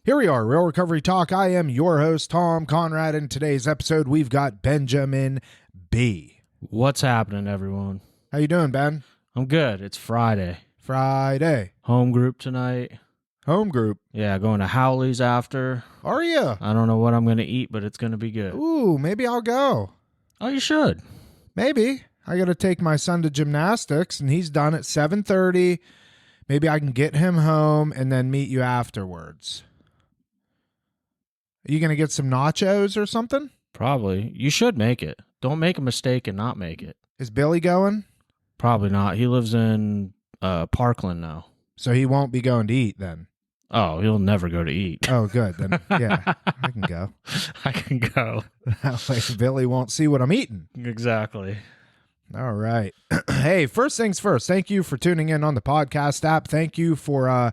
Here we are, Real Recovery Talk. I am your host, Tom Conrad. In today's episode, we've got Benjamin B. What's happening, everyone? How you doing, Ben? I'm good. It's Friday. Friday. Home group tonight. Home group. Yeah, going to Howley's after. Are you? I don't know what I'm going to eat, but it's going to be good. Ooh, maybe I'll go. Oh, you should. Maybe. I got to take my son to gymnastics, and he's done at 7:30. Maybe I can get him home and then meet you afterwards. Are you going to get some nachos or something? Probably. You should make it. Don't make a mistake and not make it. Is Billy going? Probably not. He lives in Parkland now. So he won't be going to eat then? Oh, he'll never go to eat. Oh, good. Then, yeah, I can go. I can go. That way Billy won't see what I'm eating. Exactly. All right. Hey, first things first, thank you for tuning in on the podcast app. Thank you for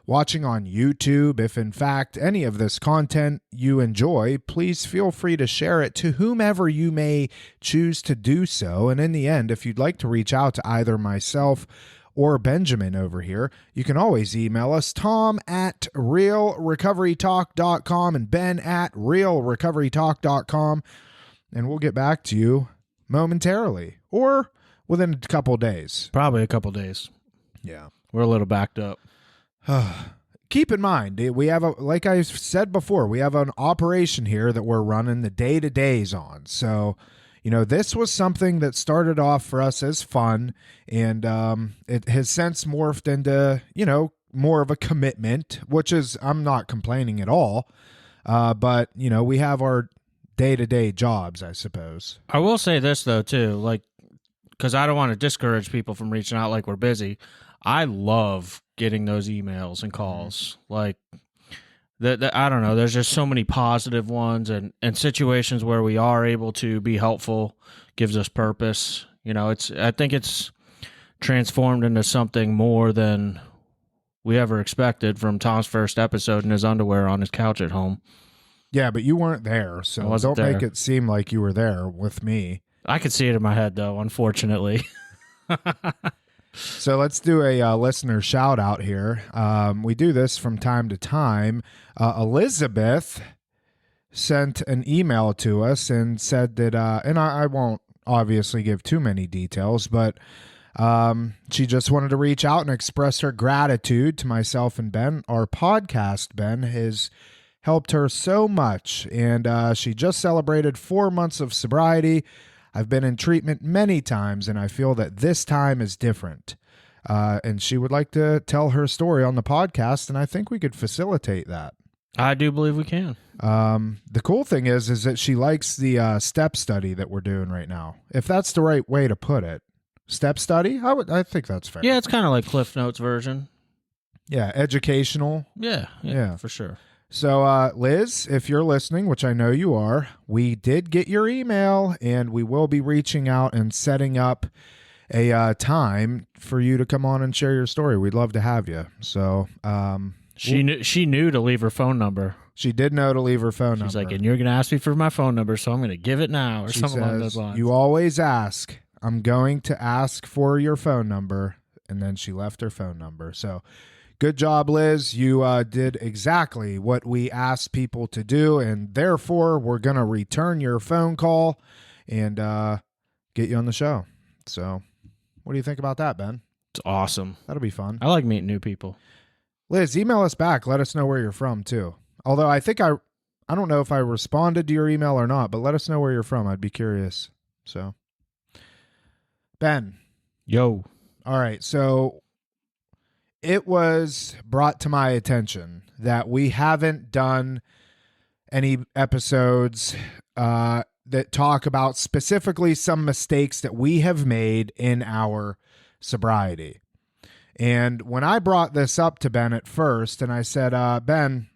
watching on YouTube. If, in fact, any of this content you enjoy, please feel free to share it to whomever you may choose to do so. And in the end, if you'd like to reach out to either myself or Benjamin over here, you can always email us, tom@realrecoverytalk.com and ben@realrecoverytalk.com, and we'll get back to you momentarily or within a couple days. Probably a couple days. Yeah. We're a little backed up. Keep in mind, we have like I said before, we have an operation here that we're running the day-to-days on. So, this was something that started off for us as fun, and it has since morphed into, more of a commitment, which is, I'm not complaining at all. But, we have our day-to-day jobs, I suppose. I will say this, though, too, because I don't want to discourage people from reaching out like we're busy. I love getting those emails and calls. I don't know, there's just so many positive ones and situations where we are able to be helpful, gives us purpose. I think it's transformed into something more than we ever expected from Tom's first episode in his underwear on his couch at home. Yeah, but you weren't there, so don't make it seem like you were there with me. I could see it in my head, though, unfortunately. So let's do a listener shout out here. We do this from time to time. Elizabeth sent an email to us and said that, and I won't obviously give too many details, but she just wanted to reach out and express her gratitude to myself and Ben. Our podcast, Ben, has helped her so much, and she just celebrated 4 months of sobriety. I've been in treatment many times, and I feel that this time is different. And she would like to tell her story on the podcast, and I think we could facilitate that. I do believe we can. The cool thing is that she likes the step study that we're doing right now. If that's the right way to put it. Step study? I think that's fair. Yeah, it's kind of like Cliff Notes version. Yeah, educational. Yeah, for sure. So, Liz, if you're listening, which I know you are, we did get your email, and we will be reaching out and setting up a time for you to come on and share your story. We'd love to have you. So, she knew to leave her phone number. She did know to leave her phone number. She's like, and you're going to ask me for my phone number, so I'm going to give it now, or she something says, along those lines. You always ask. I'm going to ask for your phone number, and then she left her phone number. So, good job, Liz. You did exactly what we asked people to do, and therefore we're going to return your phone call and get you on the show. So, what do you think about that, Ben? It's awesome. That'll be fun. I like meeting new people. Liz, email us back. Let us know where you're from, too. Although I think I don't know if I responded to your email or not, but let us know where you're from. I'd be curious. So, Ben. Yo. All right, so it was brought to my attention that we haven't done any episodes that talk about specifically some mistakes that we have made in our sobriety. And when I brought this up to Ben at first, and I said, Ben,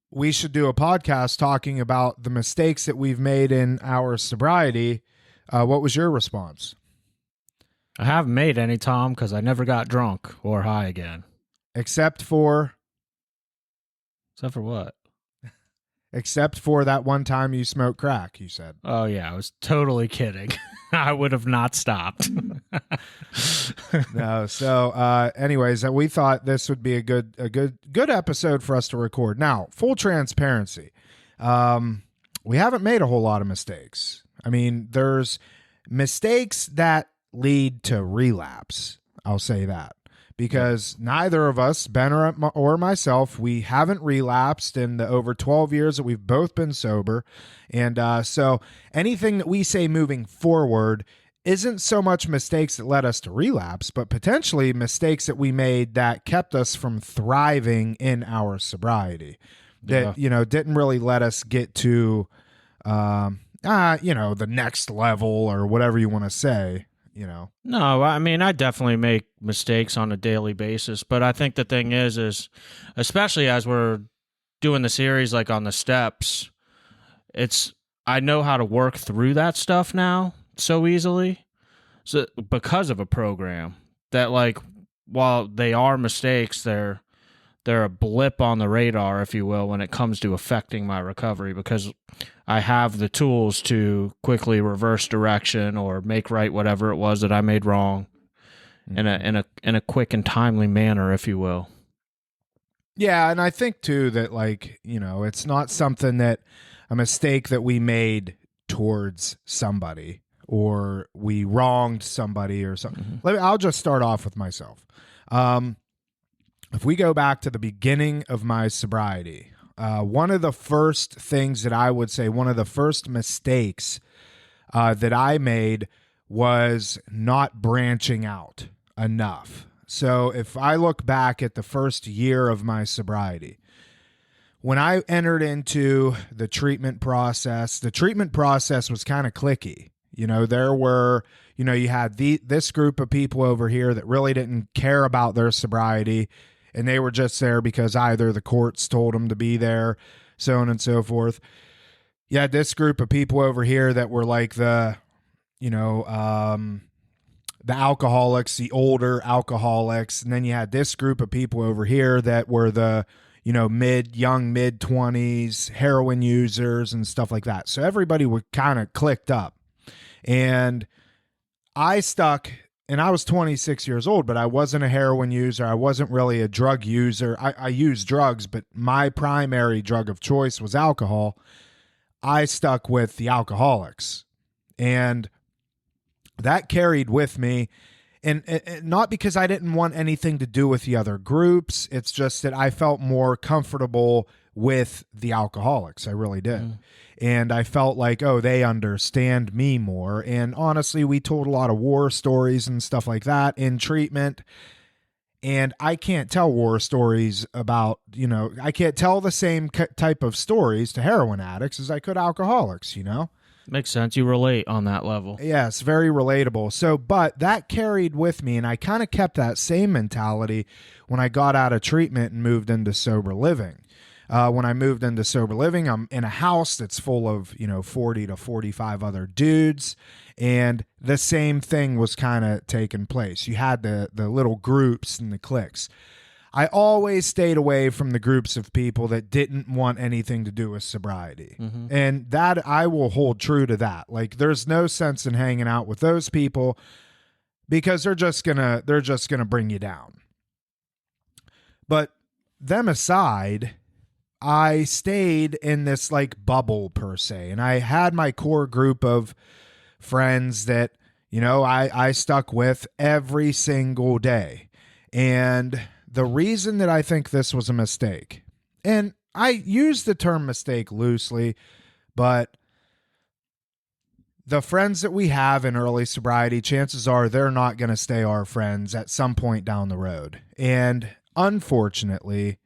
we should do a podcast talking about the mistakes that we've made in our sobriety, what was your response? I haven't made any, Tom, because I never got drunk or high again. Except for what? Except for that one time you smoked crack, you said. Oh, yeah, I was totally kidding. I would have not stopped. No. So, anyways, we thought this would be a good episode for us to record. Now, full transparency, we haven't made a whole lot of mistakes. I mean, there's mistakes that lead to relapse. I'll say that because neither of us, Ben or myself, we haven't relapsed in the over 12 years that we've both been sober. And so anything that we say moving forward isn't so much mistakes that led us to relapse, but potentially mistakes that we made that kept us from thriving in our sobriety that, didn't really let us get to, the next level or whatever you want to say. No, I mean, I definitely make mistakes on a daily basis, but I think the thing is especially as we're doing the series like on the steps, I know how to work through that stuff now so easily. So because of a program that, like, while they are mistakes, they're a blip on the radar, if you will, when it comes to affecting my recovery, because I have the tools to quickly reverse direction or make right whatever it was that I made wrong in a quick and timely manner, if you will. Yeah, and I think too that, like, it's not something that a mistake that we made towards somebody or we wronged somebody or something. I'll just start off with myself. If we go back to the beginning of my sobriety, one of the first things that I would say, one of the first mistakes that I made was not branching out enough. So if I look back at the first year of my sobriety, when I entered into the treatment process was kind of cliquey. There were, you had this group of people over here that really didn't care about their sobriety, and they were just there because either the courts told them to be there, so on and so forth. You had this group of people over here that were like the alcoholics, the older alcoholics. And then you had this group of people over here that were the, young mid-20s heroin users and stuff like that. So everybody would kind of clicked up. And I stuck, and I was 26 years old, but I wasn't a heroin user. I wasn't really a drug user. I used drugs, but my primary drug of choice was alcohol. I stuck with the alcoholics, and that carried with me. And not because I didn't want anything to do with the other groups. It's just that I felt more comfortable with the alcoholics. I really did. And I felt like, they understand me more. And honestly, we told a lot of war stories and stuff like that in treatment. And I can't tell war stories about, I can't tell the same type of stories to heroin addicts as I could alcoholics, Makes sense. You relate on that level. Yes, very relatable. So, but that carried with me, and I kind of kept that same mentality when I got out of treatment and moved into sober living. When I moved into sober living, I'm in a house that's full of, 40 to 45 other dudes, and the same thing was kind of taking place. You had the little groups and the cliques. I always stayed away from the groups of people that didn't want anything to do with sobriety. And that I will hold true to that. Like, there's no sense in hanging out with those people because they're just gonna bring you down. But them aside, I stayed in this like bubble per se, and I had my core group of friends that, I stuck with every single day. And the reason that I think this was a mistake, and I use the term mistake loosely, but the friends that we have in early sobriety, chances are they're not going to stay our friends at some point down the road. And unfortunately,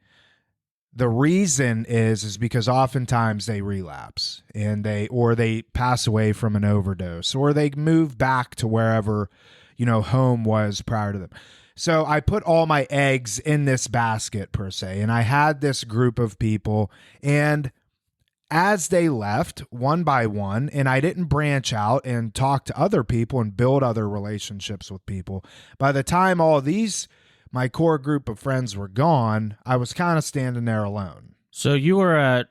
the reason is because oftentimes they relapse and they pass away from an overdose, or they move back to wherever, home was prior to them. So I put all my eggs in this basket per se, and I had this group of people, and as they left one by one, and I didn't branch out and talk to other people and build other relationships with people, by the time all these, my core group of friends were gone, I was kind of standing there alone. So you were at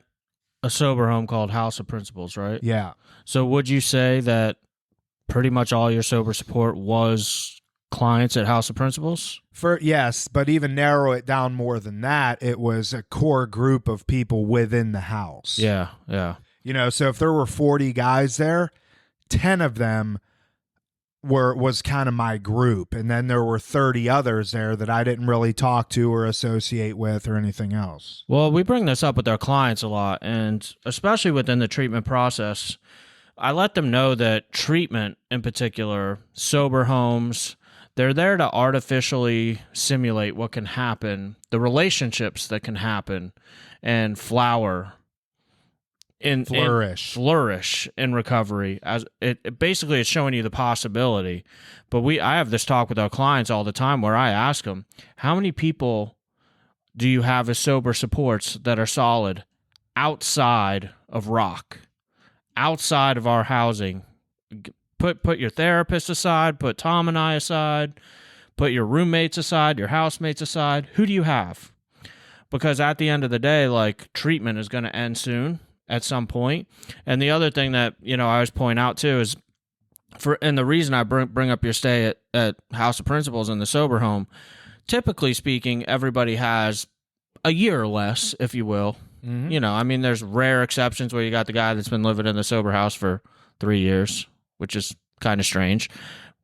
a sober home called House of Principles, right? Yeah. So would you say that pretty much all your sober support was clients at House of Principles? Yes, but even narrow it down more than that, it was a core group of people within the house. Yeah. So if there were 40 guys there, 10 of them was kind of my group, and then there were 30 others there that I didn't really talk to or associate with or anything else. Well, we bring this up with our clients a lot, and especially within the treatment process, I let them know that treatment in particular, sober homes, they're there to artificially simulate what can happen, the relationships that can happen and flourish in recovery. As it basically is showing you the possibility. But I have this talk with our clients all the time where I ask them, how many people do you have as sober supports that are solid outside of Rock, outside of our housing? Put your therapist aside, put Tom and I aside, put your roommates aside, your housemates aside. Who do you have? Because at the end of the day, like, treatment is going to end soon at some point. And the other thing that, I always point out too is and the reason I bring up your stay at House of Principles in the sober home, typically speaking, everybody has a year or less, if you will. Mm-hmm. There's rare exceptions where you got the guy that's been living in the sober house for 3 years, which is kind of strange.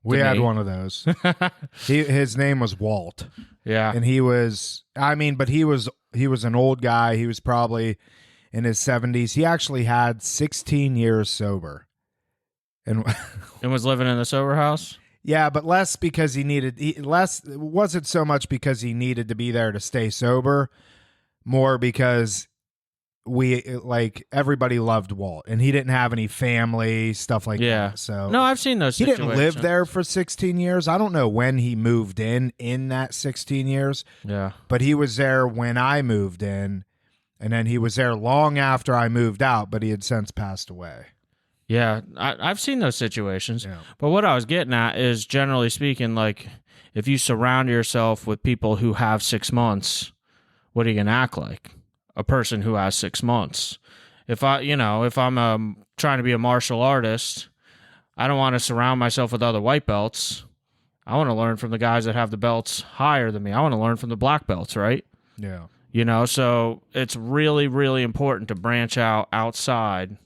We had one of those. His name was Walt. Yeah. And he was an old guy. He was probably in his 70s. He actually had 16 years sober. And was living in the sober house? Yeah, but less because it wasn't so much because he needed to be there to stay sober, more because everybody loved Walt, and he didn't have any family, stuff like that. So no, I've seen those situations. He didn't live there for 16 years. I don't know when he moved in that 16 years. Yeah. But he was there when I moved in, and then he was there long after I moved out, but he had since passed away. Yeah, I've seen those situations. Yeah. But what I was getting at is, generally speaking, like, if you surround yourself with people who have 6 months, what are you going to act like? A person who has 6 months. If I'm trying to be a martial artist, I don't want to surround myself with other white belts. I want to learn from the guys that have the belts higher than me. I want to learn from the black belts, right? Yeah. So it's really, really important to branch out outside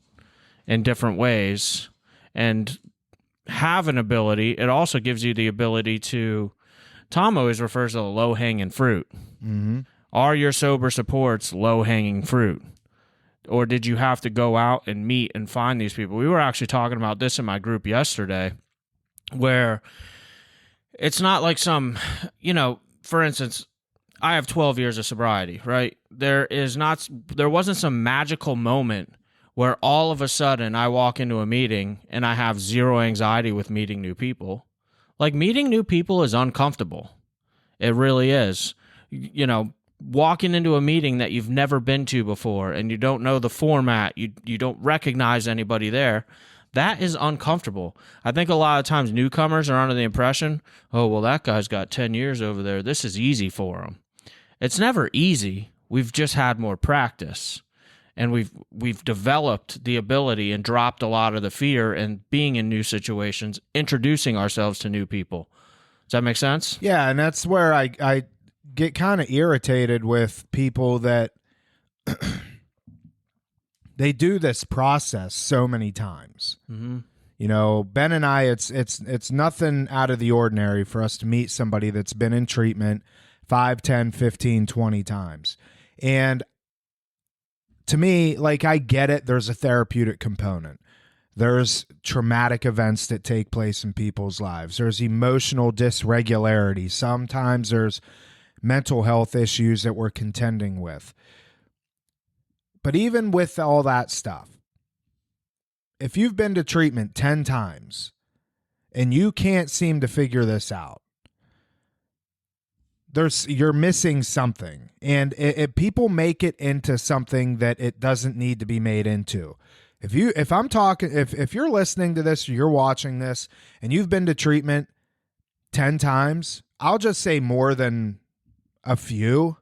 in different ways and have an ability. It also gives you the ability to, Tom always refers to the low-hanging fruit. Mm-hmm. Are your sober supports low-hanging fruit? Or did you have to go out and meet and find these people? We were actually talking about this in my group yesterday, where it's not like some, for instance, I have 12 years of sobriety, right? There wasn't some magical moment where all of a sudden I walk into a meeting and I have zero anxiety with meeting new people. Like, meeting new people is uncomfortable. It really is. Walking into a meeting that you've never been to before and you don't know the format, you don't recognize anybody there, that is uncomfortable. I think a lot of times newcomers are under the impression, oh, well, that guy's got 10 years over there. This is easy for him. It's never easy. We've just had more practice. And we've developed the ability and dropped a lot of the fear in being in new situations, introducing ourselves to new people. Does that make sense? Yeah, and that's where I get kind of irritated with people that they do this process so many times. Mm-hmm. Ben and I, it's nothing out of the ordinary for us to meet somebody that's been in treatment 5, 10, 15, 20 times. And to me, I get it. There's a therapeutic component. There's traumatic events that take place in people's lives. There's emotional dysregularity. Sometimes there's mental health issues that we're contending with. But even with all that stuff, if you've been to treatment 10 times and you can't seem to figure this out, you're missing something. And people make it into something that it doesn't need to be made into. If you're listening to this or you're watching this and you've been to treatment 10 times, I'll just say more than a few.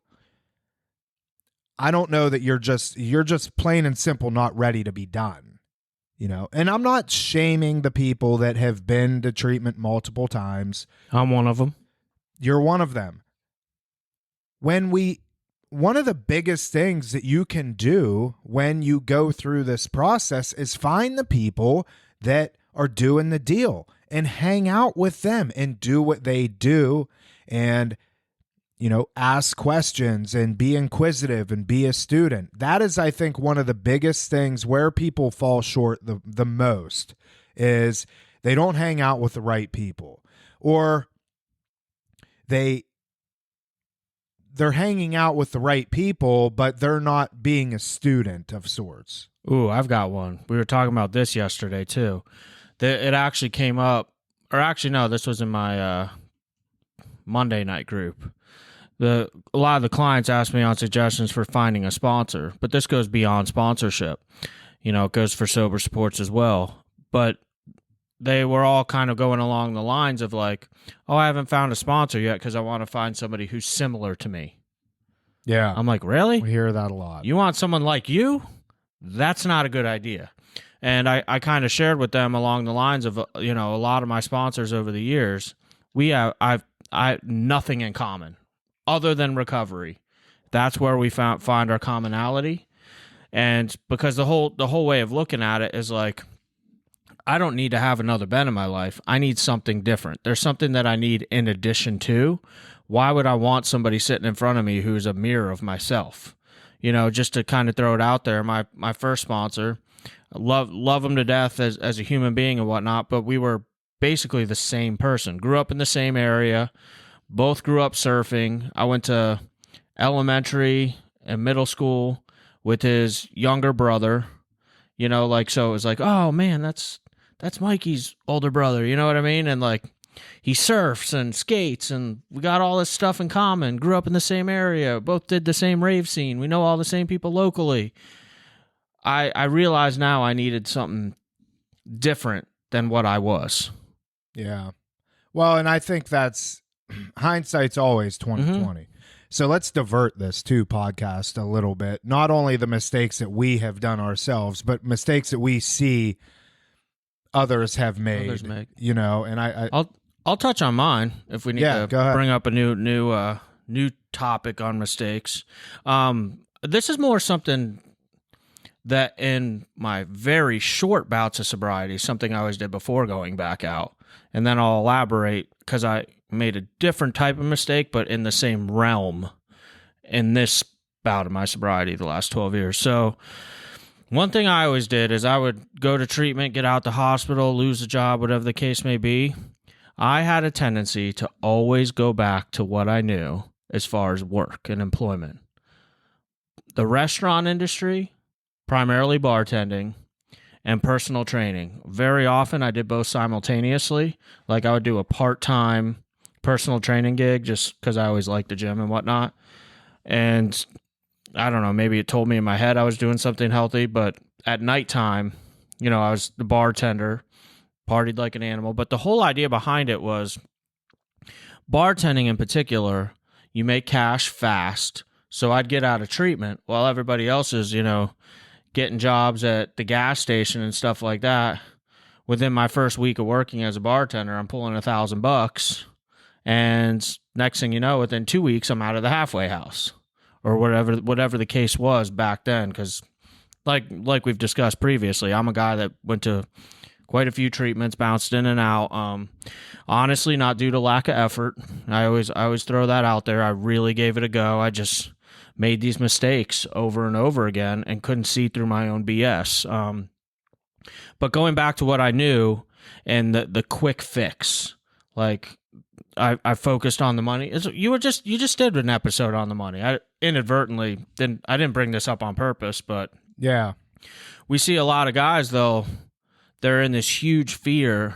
I don't know that you're just plain and simple not ready to be done. And I'm not shaming the people that have been to treatment multiple times. I'm one of them. You're one of them. One of the biggest things that you can do when you go through this process is find the people that are doing the deal and hang out with them and do what they do and ask questions and be inquisitive and be a student. That is, I think, one of the biggest things where people fall short the most is they don't hang out with the right people, or they're hanging out with the right people, but they're not being a student of sorts. Ooh, I've got one. We were talking about this yesterday too. It actually came up, or actually no, this was in my Monday night group. A lot of the clients asked me on suggestions for finding a sponsor, but this goes beyond sponsorship. It goes for sober sports as well. But they were all kind of going along the lines of like, oh, I haven't found a sponsor yet because I want to find somebody who's similar to me. Yeah. I'm like, really? We hear that a lot. You want someone like you? That's not a good idea. And I kind of shared with them along the lines of, a lot of my sponsors over the years, I nothing in common other than recovery. That's where we find our commonality. And because the whole way of looking at it is like, I don't need to have another Ben in my life. I need something different. There's something that I need in addition to. Why would I want somebody sitting in front of me who's a mirror of myself? Just to kind of throw it out there. My first sponsor, love him to death as a human being and whatnot, but we were basically the same person. Grew up in the same area. Both grew up surfing. I went to elementary and middle school with his younger brother. So it was like, oh man, that's Mikey's older brother. You know what I mean? And like, he surfs and skates, and we got all this stuff in common. Grew up in the same area. Both did the same rave scene. We know all the same people locally. I realize now I needed something different than what I was. Yeah. Well, and I think that's hindsight's always 2020. Mm-hmm. So let's divert this podcast a little bit. Not only the mistakes that we have done ourselves, but mistakes that we see others have made. And I'll touch on mine if we need to bring up a new topic on mistakes. This is more something that in my very short bouts of sobriety, something I always did before going back out. And then I'll elaborate because I made a different type of mistake, but in the same realm in this bout of my sobriety the last 12 years. So one thing I always did is I would go to treatment, get out the hospital, lose a job, whatever the case may be. I had a tendency to always go back to what I knew as far as work and employment. The restaurant industry, primarily bartending, and personal training. Very often I did both simultaneously. Like I would do a part-time personal training gig just because I always liked the gym and whatnot. And I don't know, maybe it told me in my head I was doing something healthy, but at nighttime, I was the bartender, partied like an animal. But the whole idea behind it was bartending in particular, you make cash fast. So I'd get out of treatment while everybody else is, getting jobs at the gas station and stuff like that. Within my first week of working as a bartender, I'm pulling $1,000, and next thing you know, within 2 weeks, I'm out of the halfway house or whatever the case was back then. Because, like we've discussed previously, I'm a guy that went to quite a few treatments, bounced in and out. Honestly, not due to lack of effort. I always throw that out there. I really gave it a go. I just made these mistakes over and over again and couldn't see through my own BS. But going back to what I knew and the quick fix, like I focused on the money. You just did an episode on the money. I inadvertently didn't bring this up on purpose, but yeah, we see a lot of guys though. They're in this huge fear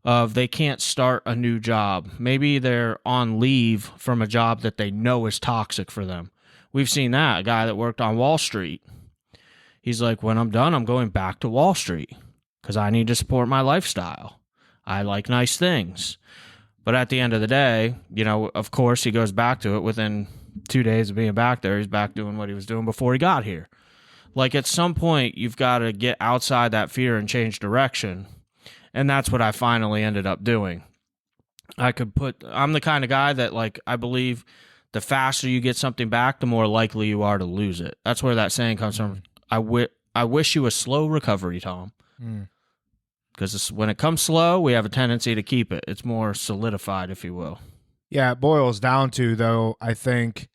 of they can't start a new job. Maybe they're on leave from a job that they know is toxic for them. We've seen that, a guy that worked on Wall Street. He's like, when I'm done, I'm going back to Wall Street because I need to support my lifestyle. I like nice things. But at the end of the day, of course, he goes back to it within 2 days of being back there. He's back doing what he was doing before he got here. Like at some point, you've got to get outside that fear and change direction. And that's what I finally ended up doing. I'm the kind of guy that, like, I believe the faster you get something back, the more likely you are to lose it. That's where that saying comes from. I wish you a slow recovery, Tom. Because when it comes slow, we have a tendency to keep it. It's more solidified, if you will. Yeah, it boils down to, though, I think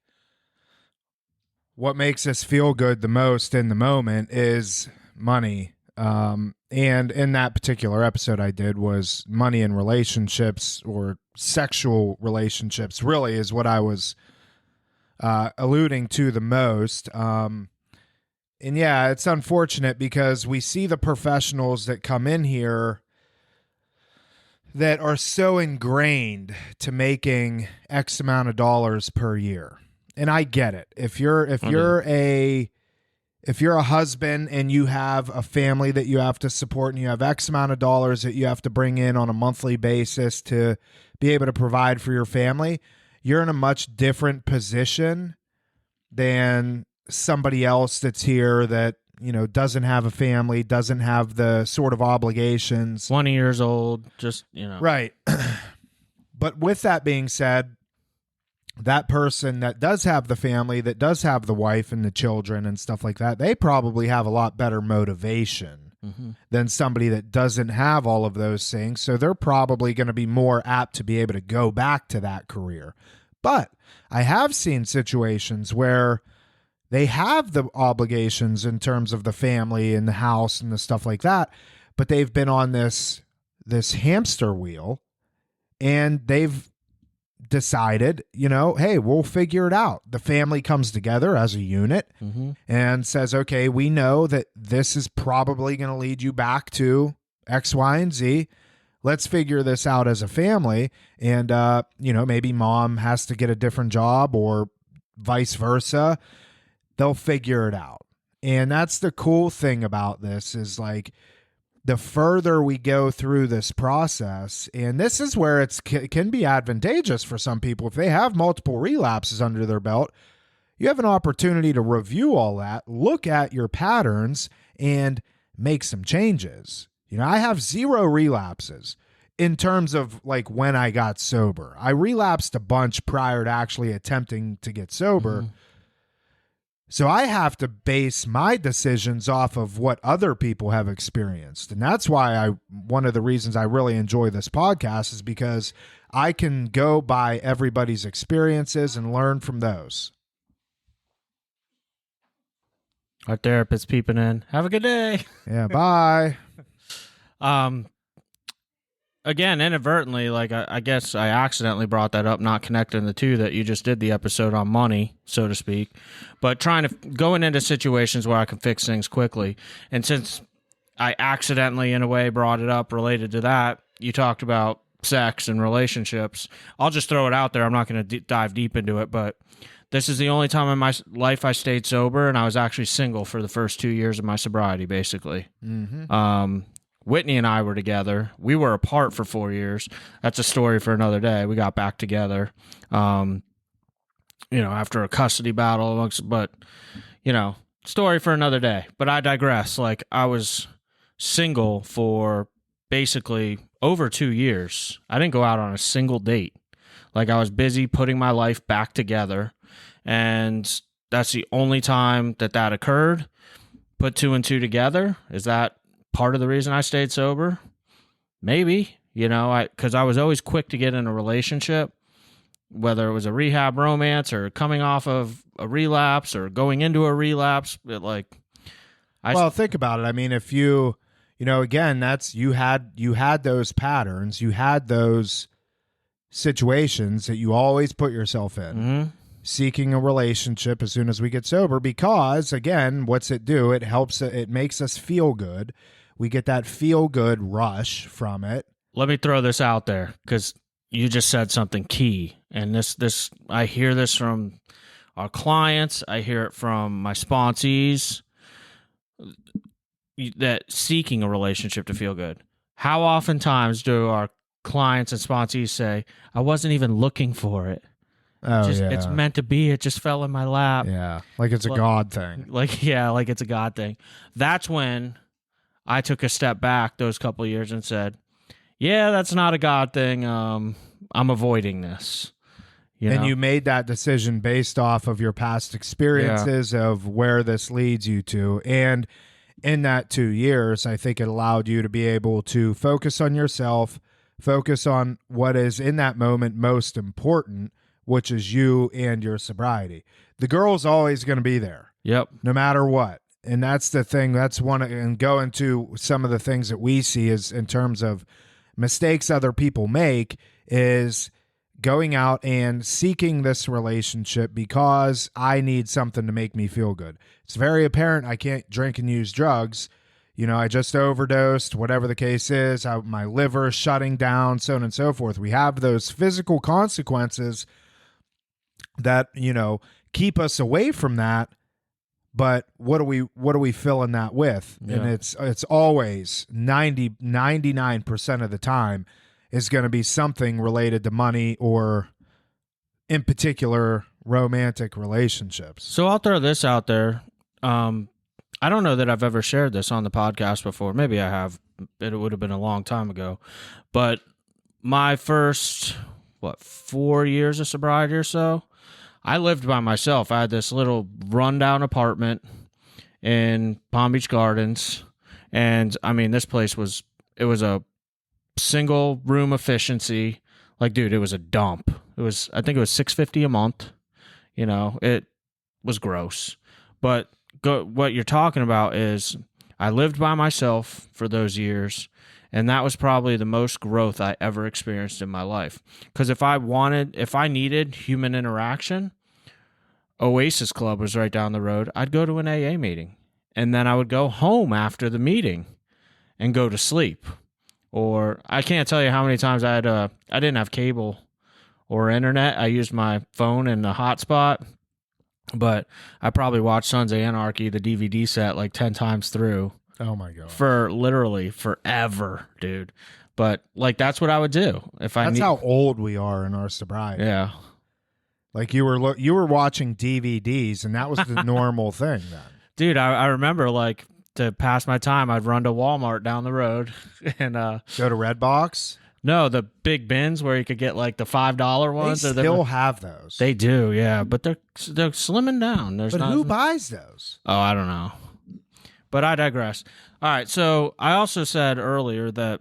what makes us feel good the most in the moment is money. And in that particular episode I did was money in relationships or sexual relationships really is what I was alluding to the most. And yeah, it's unfortunate because we see the professionals that come in here that are so ingrained to making X amount of dollars per year. And I get it. If you're a husband and you have a family that you have to support and you have X amount of dollars that you have to bring in on a monthly basis to be able to provide for your family, you're in a much different position than somebody else that's here that, you know, doesn't have a family, doesn't have the sort of obligations. 20 years old, just, you know. Right. But with that being said, that person that does have the family, that does have the wife and the children and stuff like that, they probably have a lot better motivation than somebody that doesn't have all of those things. So they're probably going to be more apt to be able to go back to that career. But I have seen situations where they have the obligations in terms of the family and the house and the stuff like that, but they've been on this hamster wheel and they've decided, you know, hey, we'll figure it out. The family comes together as a unit and says, okay, we know that this is probably going to lead you back to X, Y, and Z. Let's figure this out as a family. And, you know, maybe mom has to get a different job or vice versa. They'll figure it out. And that's the cool thing about this is like, the further we go through this process, and this is where it can be advantageous for some people. If they have multiple relapses under their belt, you have an opportunity to review all that, look at your patterns, and make some changes. You know, I have 0 relapses in terms of like when I got sober. I relapsed a bunch prior to actually attempting to get sober. So I have to base my decisions off of what other people have experienced. And that's why one of the reasons I really enjoy this podcast is because I can go by everybody's experiences and learn from those. Our therapist peeping in. Have a good day. Yeah, bye. Again, inadvertently, like I guess I accidentally brought that up, not connecting the two that you just did the episode on money, so to speak, but going into situations where I can fix things quickly. And since I accidentally, in a way, brought it up related to that, you talked about sex and relationships. I'll just throw it out there. I'm not going to dive deep into it, but this is the only time in my life I stayed sober, and I was actually single for the first 2 years of my sobriety, basically. Whitney and I were together. We were apart for 4 years. That's a story for another day. We got back together, you know, after a custody battle, but, you know, story for another day. But I digress. Like, I was single for basically over 2 years. I didn't go out on a single date. Like, I was busy putting my life back together, and that's the only time that occurred. Put 2 and 2 together. Is that part of the reason I stayed sober? Maybe, you know, because I was always quick to get in a relationship, whether it was a rehab romance or coming off of a relapse or going into a relapse. Well, think about it. I mean, if you know, again, that's you had those patterns, you had those situations that you always put yourself in. Seeking a relationship as soon as we get sober, because again, what's it do? It makes us feel good. We get that feel good rush from it. Let me throw this out there because you just said something key. And this I hear this from our clients. I hear it from my sponsees that seeking a relationship to feel good. How oftentimes do our clients and sponsees say, I wasn't even looking for it? Oh, It's meant to be. It just fell in my lap. Yeah. Like it's a God thing. Like it's a God thing. That's when I took a step back those couple of years and said, yeah, that's not a God thing. I'm avoiding this. You made that decision based off of your past experiences of where this leads you to. And in that 2 years, I think it allowed you to be able to focus on yourself, focus on what is in that moment most important, which is you and your sobriety. The girl's always going to be there. Yep. No matter what. And that's the thing. That's one, and go into some of the things that we see is in terms of mistakes other people make is going out and seeking this relationship because I need something to make me feel good. It's very apparent I can't drink and use drugs. I just overdosed, whatever the case is, my liver is shutting down, so on and so forth. We have those physical consequences that, keep us away from that. But what are we filling that with? Yeah. And it's always 99% of the time is going to be something related to money or, in particular, romantic relationships. So I'll throw this out there. I don't know that I've ever shared this on the podcast before. Maybe I have. It would have been a long time ago. But my first, 4 years of sobriety or so, I lived by myself. I had this little rundown apartment in Palm Beach Gardens. And, I mean, this place was a single room efficiency. Like, dude, it was a dump. I think it was $650 a month. It was gross. But what you're talking about is I lived by myself for those years, and that was probably the most growth I ever experienced in my life. Because if I needed human interaction, Oasis Club was right down the road. I'd go to an AA meeting, and then I would go home after the meeting and go to sleep. Or I can't tell you how many times I didn't have cable or internet. I used my phone and the hotspot, but I probably watched Sons of Anarchy, the DVD set, like 10 times through. Oh my God. For literally forever, dude. But like, that's what I would do That's how old we are in our sobriety. Yeah. Like you were watching DVDs, and that was the normal thing then. Dude, I remember, like, to pass my time, I'd run to Walmart down the road and go to Redbox. No, the big bins where you could get like the $5 ones. They still have those. They do, yeah, but they're slimming down. But who buys those? Oh, I don't know. But I digress. All right, so I also said earlier that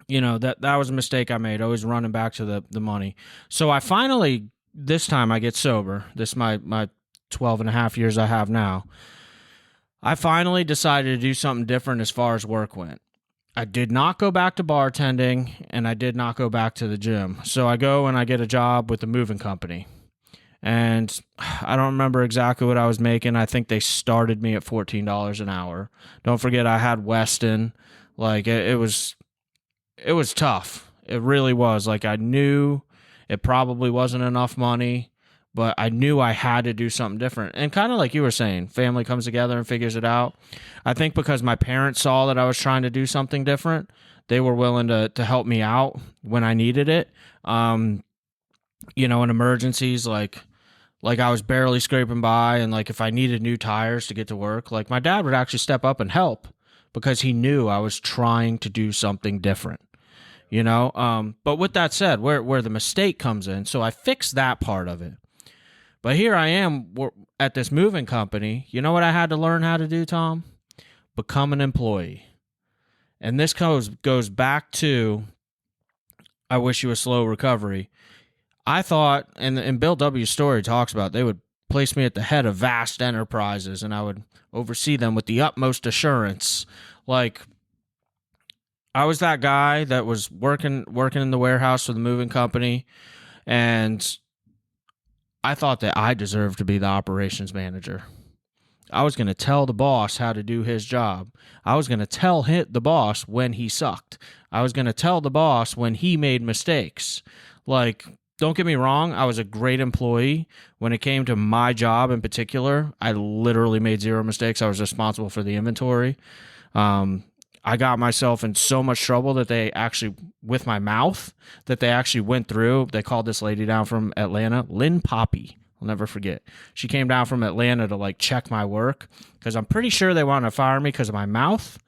that was a mistake I made, always running back to the money. So I finally, this time I get sober. This is my 12 and a half years I have now. I finally decided to do something different as far as work went. I did not go back to bartending, and I did not go back to the gym. So I go and I get a job with a moving company. And I don't remember exactly what I was making. I think they started me at $14 an hour. Don't forget I had Weston. Like, it was tough. It really was. Like, I knew it probably wasn't enough money, but I knew I had to do something different. And kind of like you were saying, family comes together and figures it out. I think because my parents saw that I was trying to do something different, they were willing to help me out when I needed it. In emergencies, like I was barely scraping by, and like if I needed new tires to get to work, like my dad would actually step up and help because he knew I was trying to do something different. But with that said, where the mistake comes in, so I fixed that part of it. But here I am at this moving company. You know what I had to learn how to do, Tom? Become an employee. And this goes back to, I wish you a slow recovery. I thought, and Bill W.'s story talks about, they would place me at the head of vast enterprises, and I would oversee them with the utmost assurance. Like, I was that guy that was working in the warehouse for the moving company, and I thought that I deserved to be the operations manager. I was going to tell the boss how to do his job. I was going to tell the boss when he sucked. I was going to tell the boss when he made mistakes. Like, don't get me wrong, I was a great employee. When it came to my job in particular, I literally made zero mistakes. I was responsible for the inventory. I got myself in so much trouble that they actually, with my mouth, that they actually went through. They called this lady down from Atlanta, Lynn Poppy. I'll never forget. She came down from Atlanta to like check my work because I'm pretty sure they wanted to fire me because of my mouth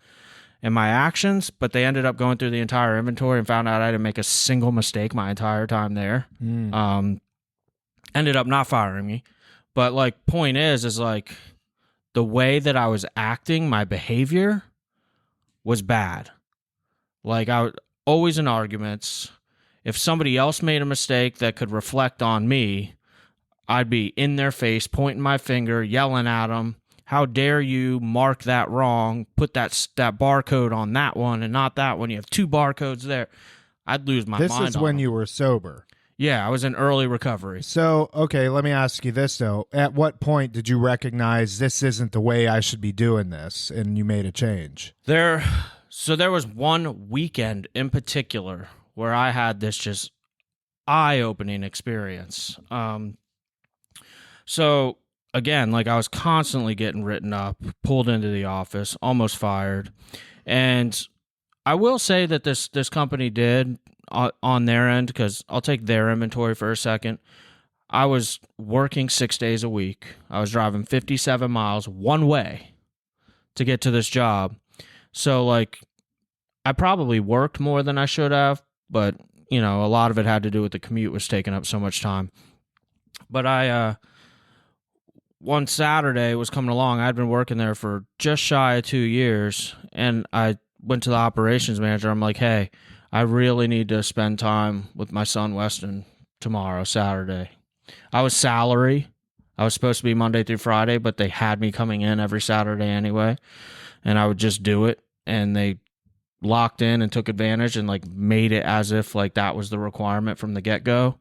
and my actions, but they ended up going through the entire inventory and found out I didn't make a single mistake my entire time there. Ended up not firing me. But like, point is like the way that I was acting, my behavior was bad. Like, I was always in arguments. If somebody else made a mistake that could reflect on me, I'd be in their face, pointing my finger, yelling at them. How dare you mark that wrong? Put that barcode on that one and not that one. You have 2 barcodes there. I'd lose my mind. This is when you were sober. Yeah, I was in early recovery. So, okay, let me ask you this, though. At what point did you recognize this isn't the way I should be doing this, and you made a change? So there was one weekend in particular where I had this just eye-opening experience. So, again, like I was constantly getting written up, pulled into the office, almost fired. And I will say that this company did on their end, because I'll take their inventory for a second. I was working 6 days a week. I was driving 57 miles one way to get to this job. So, like, I probably worked more than I should have, but, you know, a lot of it had to do with the commute was taking up so much time. But one Saturday was coming along. I'd been working there for just shy of 2 years, and I went to the operations manager. I'm like, hey, I really need to spend time with my son Weston tomorrow, Saturday. I was salary. I was supposed to be Monday through Friday, but they had me coming in every Saturday anyway, and I would just do it. And they locked in and took advantage and like made it as if like that was the requirement from the get-go.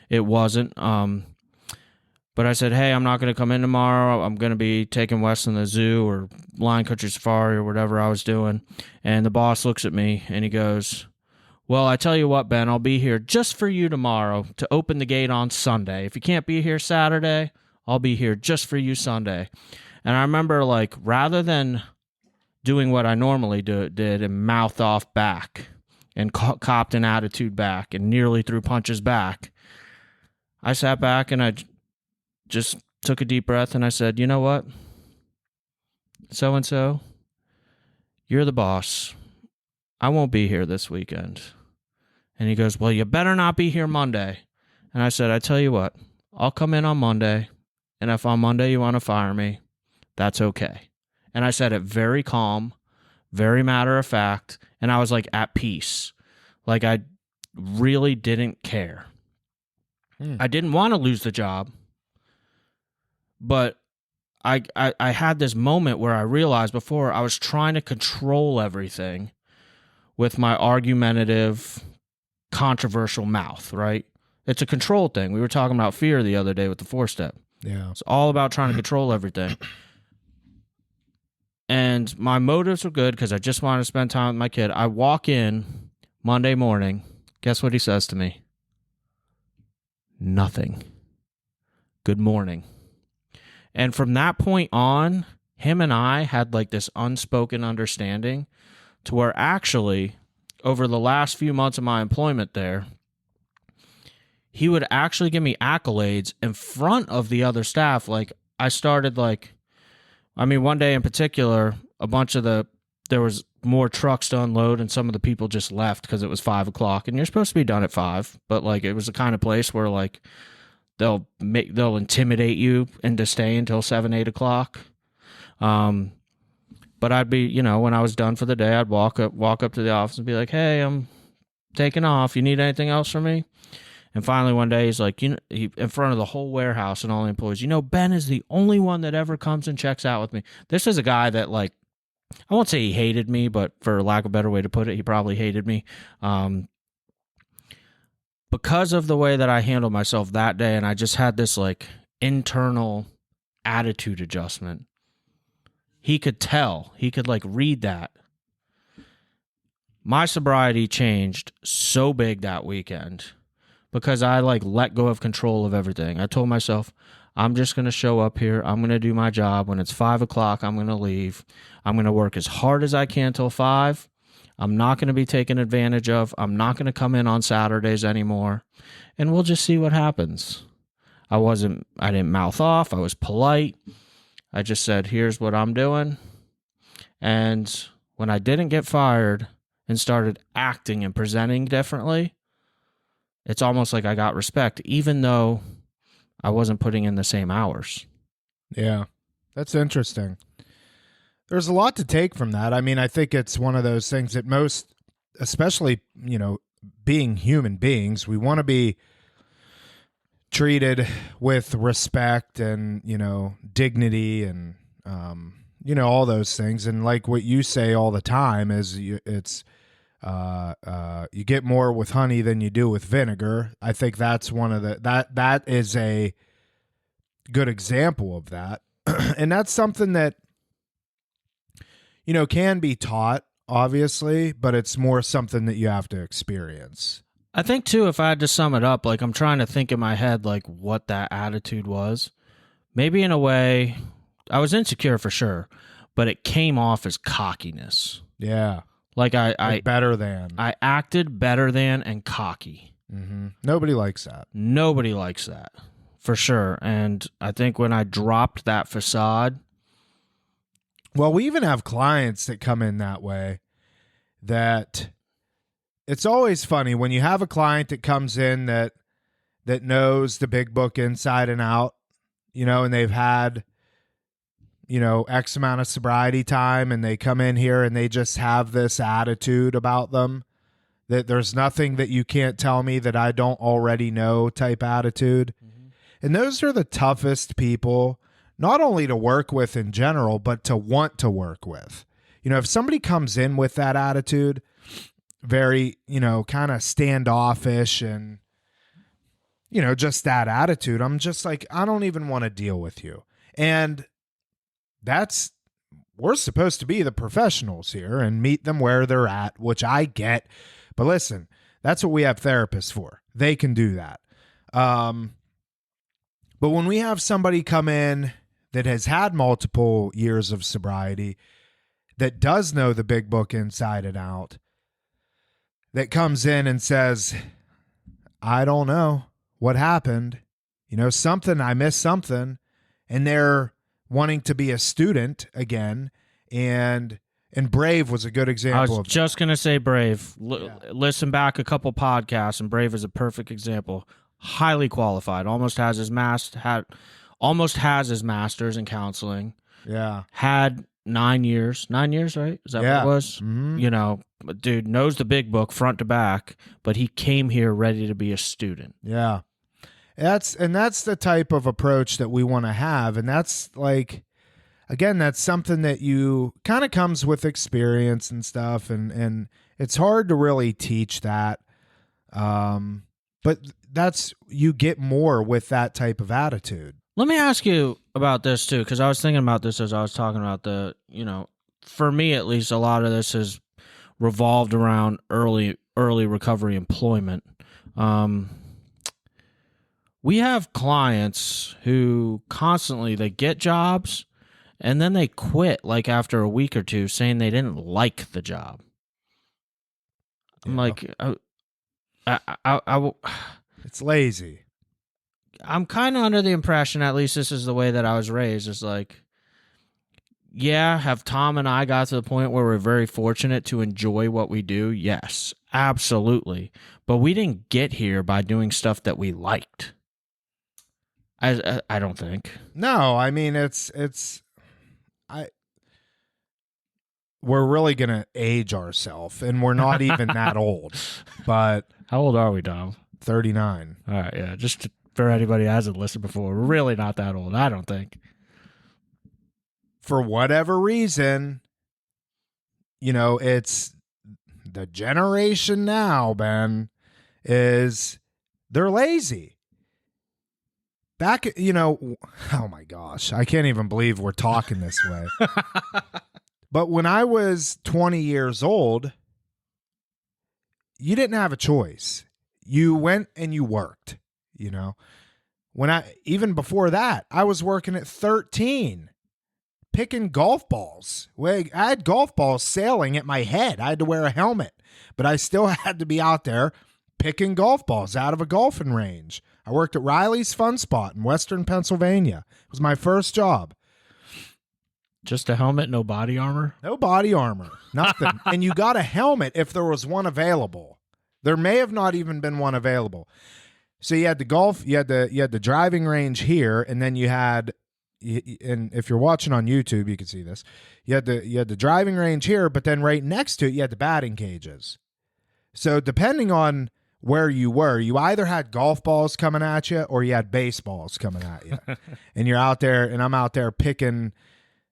It wasn't. But I said, hey, I'm not going to come in tomorrow. I'm going to be taking Weston to the zoo or Lion Country Safari or whatever I was doing. And the boss looks at me and he goes, well, I tell you what, Ben, I'll be here just for you tomorrow to open the gate on Sunday. If you can't be here Saturday, I'll be here just for you Sunday. And I remember, like, rather than doing what I normally did and mouth off back and copped an attitude back and nearly threw punches back, I sat back and I just took a deep breath and I said, you know what? So-and-so, you're the boss. I won't be here this weekend. And he goes, well, you better not be here Monday. And I said, I tell you what, I'll come in on Monday. And if on Monday you want to fire me, that's okay. And I said it very calm, very matter of fact. And I was like at peace. Like I really didn't care. I didn't want to lose the job. But I had this moment where I realized before I was trying to control everything with my argumentative, controversial mouth, right? It's a control thing. We were talking about fear the other day with the 4-step. Yeah. It's all about trying to control everything. And my motives were good because I just wanted to spend time with my kid. I walk in Monday morning. Guess what he says to me? Nothing. Good morning. And from that point on, him and I had like this unspoken understanding to where actually over the last few months of my employment there, he would actually give me accolades in front of the other staff. Like I started one day in particular, there was more trucks to unload and some of the people just left because it was 5:00 and you're supposed to be done at 5, but like it was the kind of place where like they'll intimidate you into staying until 7, 8 o'clock. But I'd be, when I was done for the day, I'd walk up to the office and be like, hey, I'm taking off. You need anything else from me? And finally one day he's like, he in front of the whole warehouse and all the employees, Ben is the only one that ever comes and checks out with me. This is a guy that like, I won't say he hated me, but for lack of a better way to put it, he probably hated me. Because of the way that I handled myself that day, and I just had this like internal attitude adjustment. He could tell. He could like read that. My sobriety changed so big that weekend because I like let go of control of everything. I told myself, I'm just going to show up here. I'm going to do my job. When it's 5 o'clock, I'm going to leave. I'm going to work as hard as I can till 5. I'm not going to be taken advantage of. I'm not going to come in on Saturdays anymore. And we'll just see what happens. I didn't mouth off. I was polite. I just said, here's what I'm doing. And when I didn't get fired and started acting and presenting differently, it's almost like I got respect, even though I wasn't putting in the same hours. Yeah, that's interesting. There's a lot to take from that. I mean, I think it's one of those things that most, especially, being human beings, we want to be treated with respect and, dignity and, all those things. And like what you say all the time is you get more with honey than you do with vinegar. I think that's one of that is a good example of that. And that's something that, can be taught, obviously, but it's more something that you have to experience. I think, too, if I had to sum it up, like I'm trying to think in my head, like what that attitude was. Maybe in a way, I was insecure for sure, but it came off as cockiness. Yeah. Like I better than. I acted better than and cocky. Mm-hmm. Nobody likes that. Nobody likes that, for sure. And I think when I dropped that facade. Well, we even have clients that come in that way, that it's always funny when you have a client that comes in that knows the big book inside and out, and they've had, X amount of sobriety time, and they come in here and they just have this attitude about them that there's nothing that you can't tell me that I don't already know type attitude. Mm-hmm. And those are the toughest people, not only to work with in general, but to want to work with. If somebody comes in with that attitude, very, kind of standoffish and, just that attitude, I'm just like, I don't even want to deal with you. And we're supposed to be the professionals here and meet them where they're at, which I get. But listen, that's what we have therapists for. They can do that. But when we have somebody come in that has had multiple years of sobriety, that does know the big book inside and out, that comes in and says, I don't know what happened, I missed something, and they're wanting to be a student again, and Brave was a good example. I was just going to say Brave. Listen back a couple podcasts, and Brave is a perfect example. Highly qualified, almost has his master's in counseling. Yeah. Had 9 years. 9 years, right? Is that what it was? Mm-hmm. Dude knows the big book front to back, but he came here ready to be a student. Yeah. That's the type of approach that we want to have. And that's like, again, that's something that you kind of comes with experience and stuff. And it's hard to really teach that. But you get more with that type of attitude. Let me ask you about this too, because I was thinking about this as I was talking about for me at least, a lot of this has revolved around early recovery employment. We have clients who constantly, they get jobs and then they quit like after a week or two saying they didn't like the job. I'm like, it's lazy. I'm kind of under the impression, at least this is the way that I was raised, is like, yeah, have Tom and I got to the point where we're very fortunate to enjoy what we do? Yes, absolutely. But we didn't get here by doing stuff that we liked. I don't think. No, I mean, we're really going to age ourselves, and we're not even that old. But how old are we, Dom? 39. All right, yeah, just for anybody who hasn't listened before, we're really not that old, I don't think. For whatever reason, it's the generation now, Ben, is they're lazy. Back, oh my gosh, I can't even believe we're talking this way. But when I was 20 years old, you didn't have a choice. You went and you worked, Even before that, I was working at 13 picking golf balls. I had golf balls sailing at my head. I had to wear a helmet, but I still had to be out there picking golf balls out of a golfing range. I worked at Riley's Fun Spot in Western Pennsylvania. It was my first job. Just a helmet, no body armor? No body armor, nothing. And you got a helmet if there was one available. There may have not even been one available. So you had the golf, you had the driving range here, and then you had, and if you're watching on YouTube, you can see this. You had the driving range here, but then right next to it, you had the batting cages. So depending on where you were, you either had golf balls coming at you or you had baseballs coming at you. And you're out there, and I'm out there picking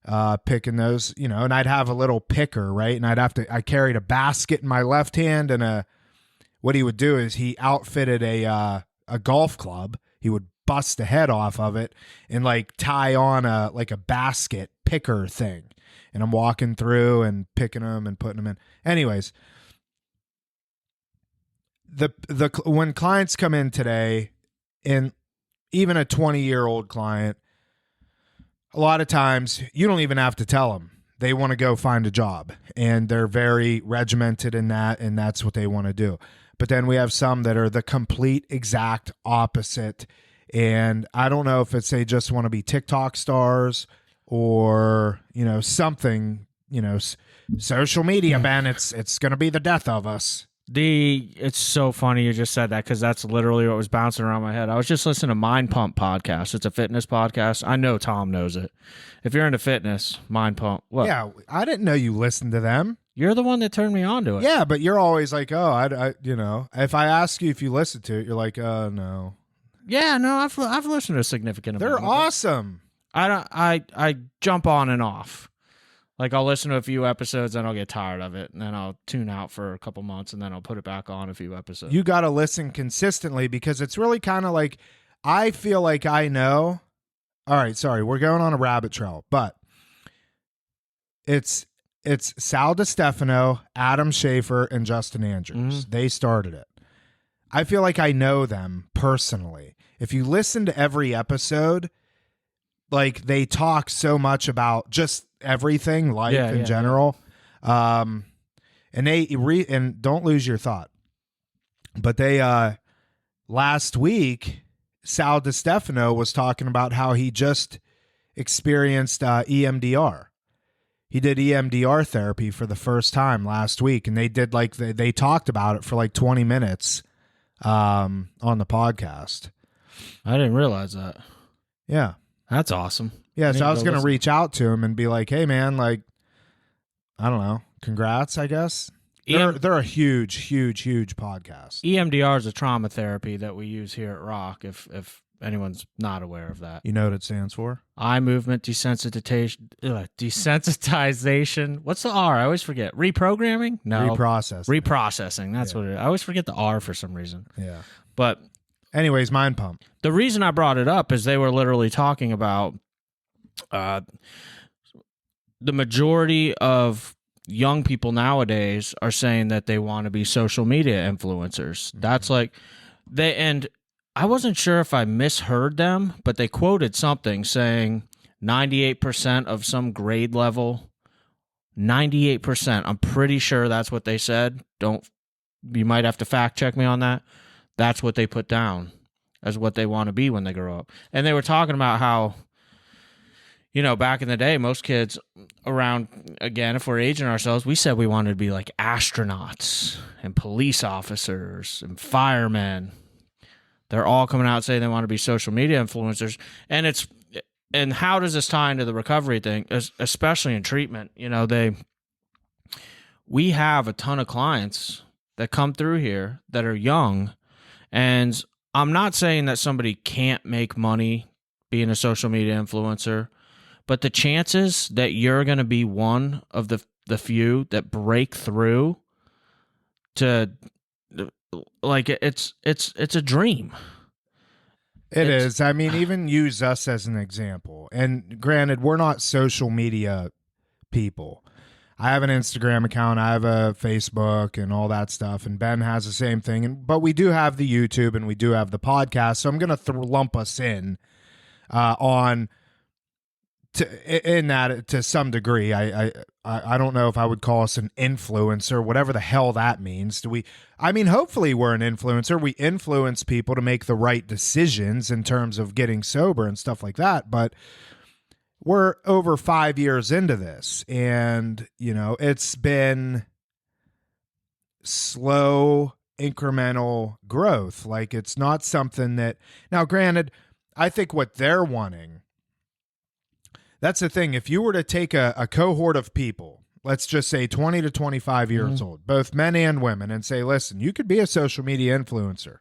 those, and I'd have a little picker, right? And I carried a basket in my left hand, and what he would do is he outfitted a golf club. He would bust the head off of it and like tie on a basket picker thing. And I'm walking through and picking them and putting them in. Anyways, when clients come in today, and even a 20-year-old client, a lot of times you don't even have to tell them. They want to go find a job, and they're very regimented in that, and that's what they want to do. But then we have some that are the complete exact opposite. And I don't know if it's they just want to be TikTok stars or, something, social media, man, it's going to be the death of us. It's so funny you just said that, because that's literally what was bouncing around my head. I was just listening to Mind Pump podcast. It's a fitness podcast. I know Tom knows it. If you're into fitness, Mind Pump. What? Yeah, I didn't know you listened to them. You're the one that turned me on to it. Yeah, but you're always like, oh, I if I ask you if you listen to it, you're like, oh, no. Yeah, no, I've listened to a significant amount. They're awesome. I jump on and off. Like, I'll listen to a few episodes, and I'll get tired of it, and then I'll tune out for a couple months, and then I'll put it back on a few episodes. You got to listen consistently, because it's really kind of like, I feel like I know. All right, sorry, we're going on a rabbit trail, but it's Sal DiStefano, Adam Schafer, and Justin Andrews. Mm-hmm. They started it. I feel like I know them personally. If you listen to every episode, like, they talk so much about just everything, life in general. Yeah. And and don't lose your thought. But they last week, Sal DiStefano was talking about how he just experienced EMDR. He did EMDR therapy for the first time last week, and they did they talked about it for like 20 minutes on the podcast. I didn't realize that. Yeah. That's awesome. Yeah, so I was going to reach out to him and be like, hey, man, like, I don't know, congrats, I guess. They're a huge, huge, huge podcast. EMDR is a trauma therapy that we use here at Rock, if anyone's not aware of that. You know what it stands for? Eye movement desensitization. What's the R? I always forget. Reprogramming? No. Reprocessing. That's what it is. I always forget the R for some reason. Yeah. But anyways, Mind Pump. The reason I brought it up is they were literally talking about the majority of young people nowadays are saying that they want to be social media influencers. Mm-hmm. That's like and I wasn't sure if I misheard them, but they quoted something saying 98% of some grade level. 98%. I'm pretty sure that's what they said. You might have to fact check me on that. That's what they put down as what they want to be when they grow up. And they were talking about how, back in the day, most kids around, again, if we're aging ourselves, we said we wanted to be like astronauts and police officers and firemen. They're all coming out saying they want to be social media influencers. And how does this tie into the recovery thing, especially in treatment? We have a ton of clients that come through here that are young. And I'm not saying that somebody can't make money being a social media influencer, but the chances that you're going to be one of the few that break through to, like, it's a dream. It is. I mean, even use us as an example. And granted, we're not social media people. I have an Instagram account, I have a Facebook and all that stuff, and Ben has the same thing. But we do have the YouTube and we do have the podcast. So I'm going to lump us in in that to some degree. I don't know if I would call us an influencer, whatever the hell that means. Hopefully we're an influencer. We influence people to make the right decisions in terms of getting sober and stuff like that. But we're over 5 years into this, and it's been slow, incremental growth. Like, it's not something that, now granted, I think what they're wanting, that's the thing. If you were to take a cohort of people, let's just say 20 to 25 years old, both men and women, and say, listen, you could be a social media influencer,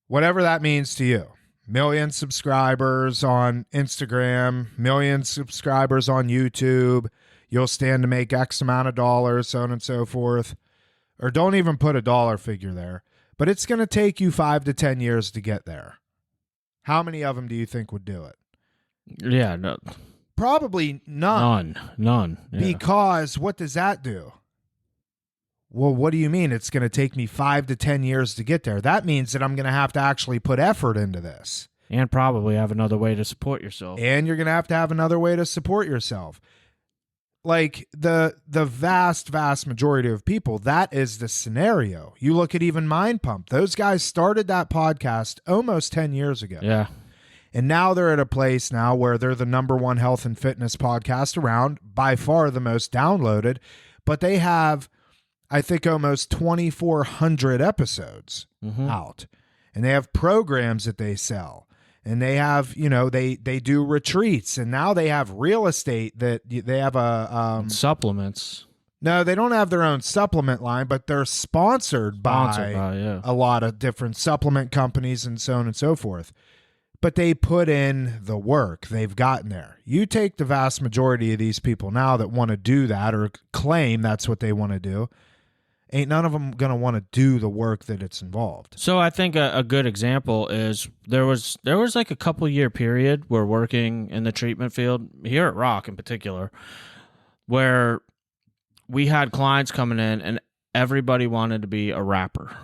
whatever that means to you. Million subscribers on Instagram, million subscribers on YouTube. You'll stand to make X amount of dollars, so on and so forth. Or don't even put a dollar figure there. But it's going to take you 5 to 10 years to get there. How many of them do you think would do it? Yeah, no. Probably none. None. Yeah. Because what does that do? Well, what do you mean it's going to take me 5 to 10 years to get there? That means that I'm going to have to actually put effort into this. And probably have another way to support yourself. And you're going to have another way to support yourself. Like the vast majority of people, that is the scenario. You look at even Mind Pump. Those guys started that podcast almost 10 years ago. Yeah. And now they're at a place now where they're the #1 health and fitness podcast around, by far the most downloaded, but they have, I think, almost 2,400 episodes out. And they have programs that they sell. And they have, they do retreats. And now they have real estate that they have supplements. No, they don't have their own supplement line, but they're sponsored by a lot of different supplement companies and so on and so forth. But they put in the work. They've gotten there. You take the vast majority of these people now that want to do that or claim that's what they want to do, ain't none of them going to want to do the work that it's involved. So I think a good example is there was like a couple year period where working in the treatment field, here at Rock in particular, where we had clients coming in and everybody wanted to be a rapper.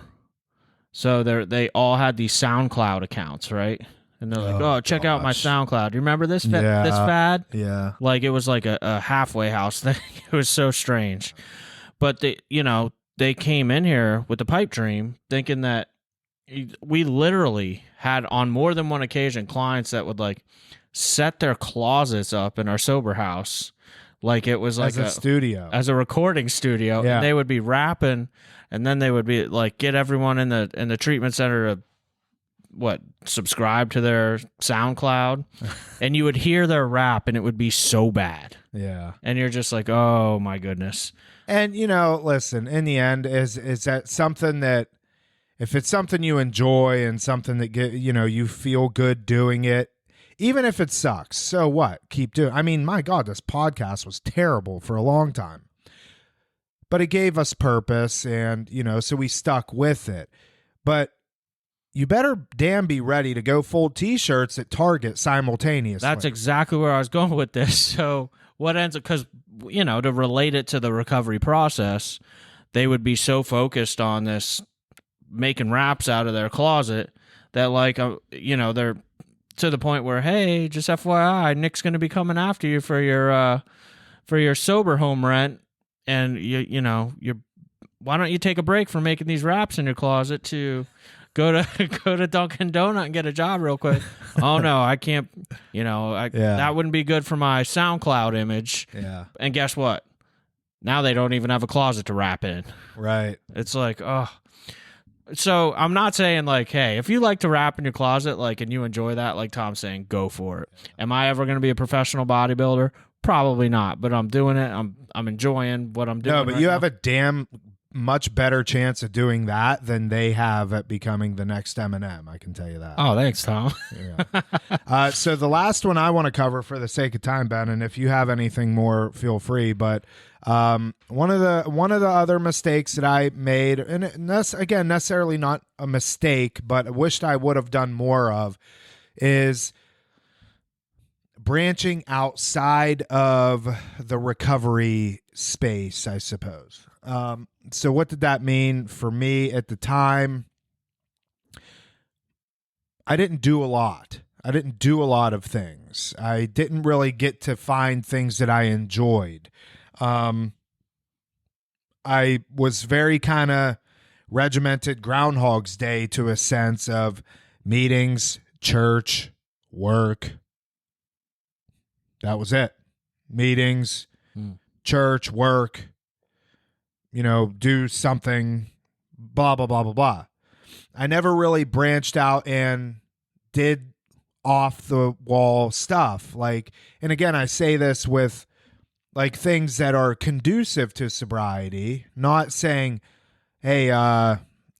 So they all had these SoundCloud accounts, right? And they're like, oh, check out my SoundCloud. You remember this this fad? Yeah. Like, it was like a halfway house thing. It was so strange. But they came in here with the pipe dream thinking that we literally had on more than one occasion clients that would like set their closets up in our sober house. Like, it was like as a studio, as a recording studio. Yeah. And they would be rapping, and then they would be like, get everyone in the treatment center to subscribe to their SoundCloud. And you would hear their rap and it would be so bad. Yeah. And you're just like, oh my goodness. And listen, in the end, is that something that, if it's something you enjoy and something that you feel good doing it, even if it sucks, so what? Keep doing. I mean, my God, this podcast was terrible for a long time, but it gave us purpose, and so we stuck with it. But you better damn be ready to go fold T-shirts at Target simultaneously. That's exactly where I was going with this. So what ends up, because, to relate it to the recovery process, they would be so focused on this making raps out of their closet that, like, they're to the point where, hey, just FYI, Nick's going to be coming after you for your sober home rent, and you're why don't you take a break from making these raps in your closet to go to Dunkin' Donut and get a job real quick? Oh no, I can't. That wouldn't be good for my SoundCloud image. Yeah. And guess what? Now they don't even have a closet to rap in. Right. It's like, oh. So I'm not saying like, hey, if you like to rap in your closet, like, and you enjoy that, like Tom's saying, go for it. Am I ever going to be a professional bodybuilder? Probably not. But I'm doing it. I'm enjoying what I'm doing. No, but you have a damn much better chance of doing that than they have at becoming the next Eminem. I can tell you that. Oh, thanks, Tom. Yeah. So the last one I want to cover for the sake of time, Ben, and if you have anything more, feel free. But one of the other mistakes that I made, and again, necessarily not a mistake, but I wished I would have done more of, is branching outside of the recovery space, I suppose. So what did that mean for me at the time? I didn't do a lot. I didn't do a lot of things. I didn't really get to find things that I enjoyed. I was very kind of regimented Groundhog's Day to a sense of meetings, church, work. That was it. Meetings, church, work, do something, blah, blah, blah, blah, blah. I never really branched out and did off the wall stuff. And again, I say this with things that are conducive to sobriety, not saying, hey,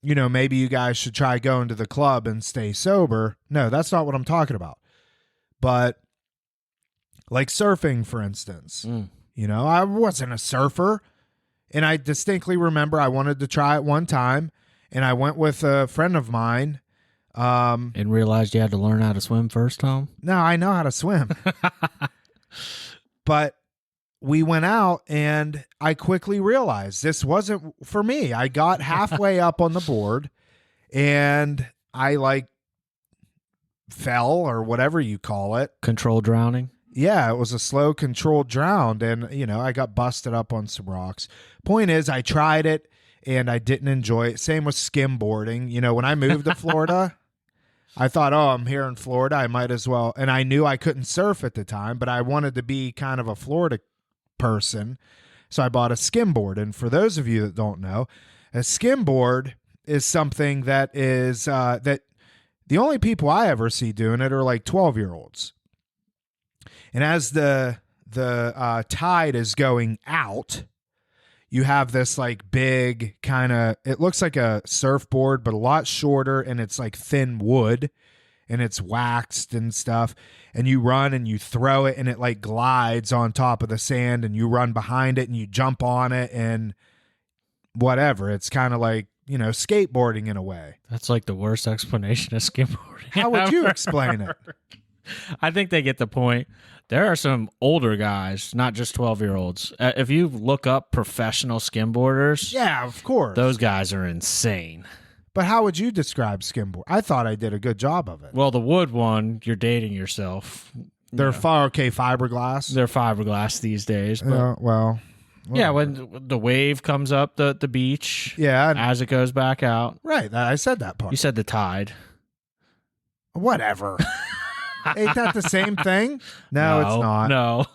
maybe you guys should try going to the club and stay sober. No, that's not what I'm talking about. But like surfing, for instance, I wasn't a surfer. And I distinctly remember I wanted to try it one time, and I went with a friend of mine. And realized you had to learn how to swim first, Tom? No, I know how to swim. But we went out, and I quickly realized this wasn't for me. I got halfway up on the board, and I fell, or whatever you call it. Controlled drowning? Yeah, it was a slow, controlled drown, and, I got busted up on some rocks. Point is, I tried it, and I didn't enjoy it. Same with skimboarding. When I moved to Florida, I thought, oh, I'm here in Florida, I might as well. And I knew I couldn't surf at the time, but I wanted to be kind of a Florida person, so I bought a skimboard. And for those of you that don't know, a skimboard is something that is that the only people I ever see doing it are 12-year-olds. And as the tide is going out, you have this big kind of, it looks like a surfboard, but a lot shorter, and it's thin wood, and it's waxed and stuff. And you run and you throw it, and it glides on top of the sand, and you run behind it and you jump on it and whatever. It's kind of skateboarding in a way. That's the worst explanation of skimboarding. How would you explain it? I think they get the point. There are some older guys, not just 12-year-olds. If you look up professional skimboarders, yeah, of course, those guys are insane. But how would you describe skimboard? I thought I did a good job of it. Well, the wood one, you're dating yourself. They're fiberglass. They're fiberglass these days. But yeah, when the wave comes up the beach, yeah, as it goes back out. Right, I said that part. You said the tide. Whatever. Ain't that the same thing? No, it's not. No.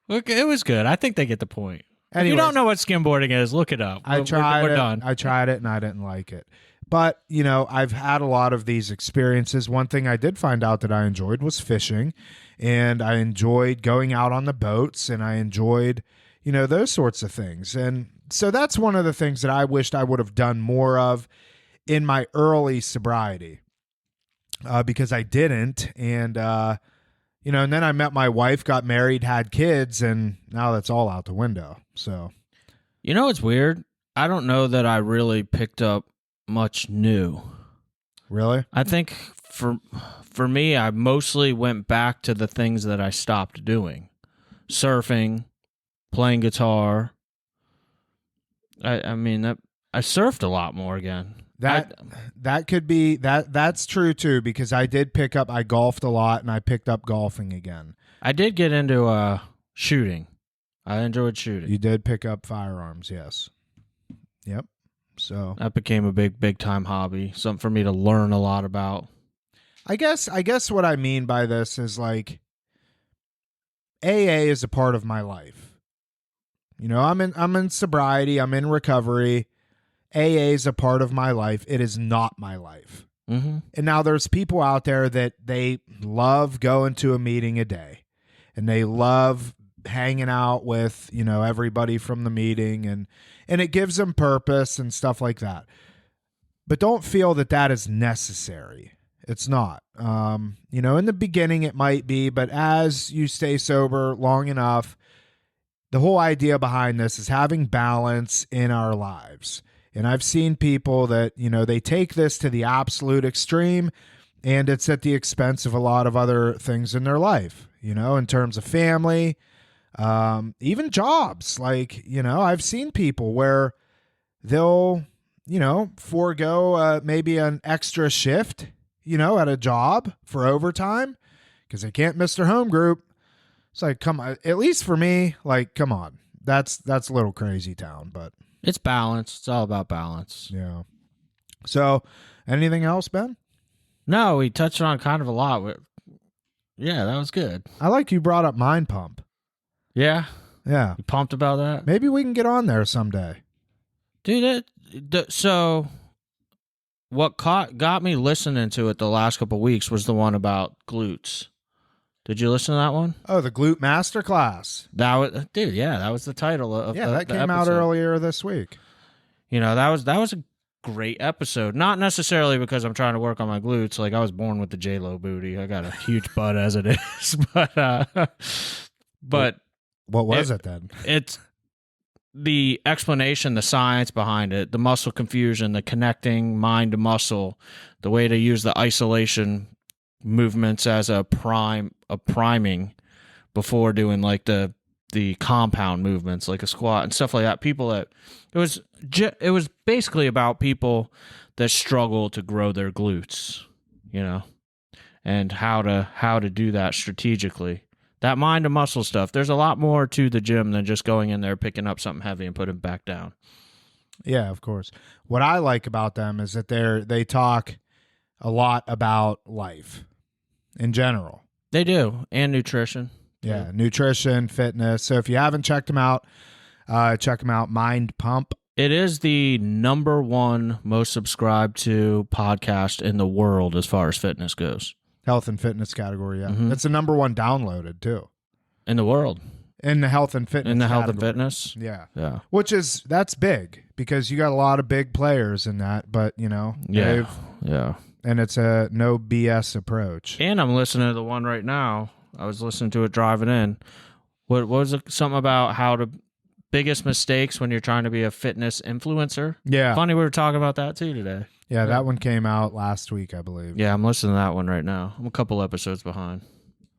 Look, it was good. I think they get the point. Anyways, if you don't know what skimboarding is, look it up. I tried we're it. Done. I tried it, and I didn't like it. But, I've had a lot of these experiences. One thing I did find out that I enjoyed was fishing, and I enjoyed going out on the boats, and I enjoyed, those sorts of things. And so that's one of the things that I wished I would have done more of in my early sobriety. Because I didn't. And, and then I met my wife, got married, had kids, and now that's all out the window. So, it's weird. I don't know that I really picked up much new. Really? I think for me, I mostly went back to the things that I stopped doing. Surfing, playing guitar. I surfed a lot more again. That could be that's true too, because I golfed a lot, and I picked up golfing again. I did get into shooting. I enjoyed shooting. You did pick up firearms, yes. Yep. So that became a big time hobby, something for me to learn a lot about. I guess what I mean by this is AA is a part of my life. I'm in sobriety, I'm in recovery. AA is a part of my life. It is not my life. Mm-hmm. And now there's people out there that they love going to a meeting a day, and they love hanging out with, everybody from the meeting, and it gives them purpose and stuff like that. But don't feel that is necessary. It's not. In the beginning it might be, but as you stay sober long enough, the whole idea behind this is having balance in our lives. And I've seen people that, they take this to the absolute extreme. and it's at the expense of a lot of other things in their life, in terms of family, even jobs. Like, I've seen people where they'll, forego maybe an extra shift, at a job for overtime because they can't miss their home group. It's like, come on, at least for me, like, come on. That's a little crazy town, but It's balance. It's all about balance. yeah. So, anything else, Ben? No, we touched on kind of a lot. Yeah, that was good. I like you brought up Mind Pump. Yeah? Yeah. You pumped about that? Maybe we can get on there someday. Dude, so what got me listening to it the last couple of weeks was the one about glutes. Did you listen to that one? Oh, the Glute Masterclass. That was the title of That the came out episode. earlier this week. That was a great episode. Not necessarily because I'm trying to work on my glutes. Like, I was born with the J-Lo booty. I got a huge butt as it is. But What was it then? it's the explanation, the science behind it, the muscle confusion, the connecting mind to muscle, the way to use the isolation movements as a priming before doing like the compound movements like a squat and stuff like that. It was basically about people that struggle to grow their glutes, and how to do that strategically. That mind to muscle stuff. There's a lot more to the gym than just going in there, picking up something heavy and putting it back down. Yeah, of course. What I like about them is that they talk a lot about life in general. They do, and nutrition. Yeah, nutrition, fitness. So if you haven't checked them out, check them out. Mind Pump. It is the number one most subscribed to podcast in the world as far as fitness goes. Health and fitness category, yeah. Mhm. It's the number one downloaded, too. In the world. In the health and fitness In the health and category. fitness. Yeah. Yeah. That's big because you got a lot of big players in that, but, Yeah. Yeah. and it's a no BS approach. And I'm listening to the one right now. I was listening to it driving in. What was it? Something about how to biggest mistakes when you're trying to be a fitness influencer. Yeah. Funny, we were talking about that too today. Yeah, that one came out last week, I believe. Yeah, I'm listening to that one right now. I'm a couple episodes behind.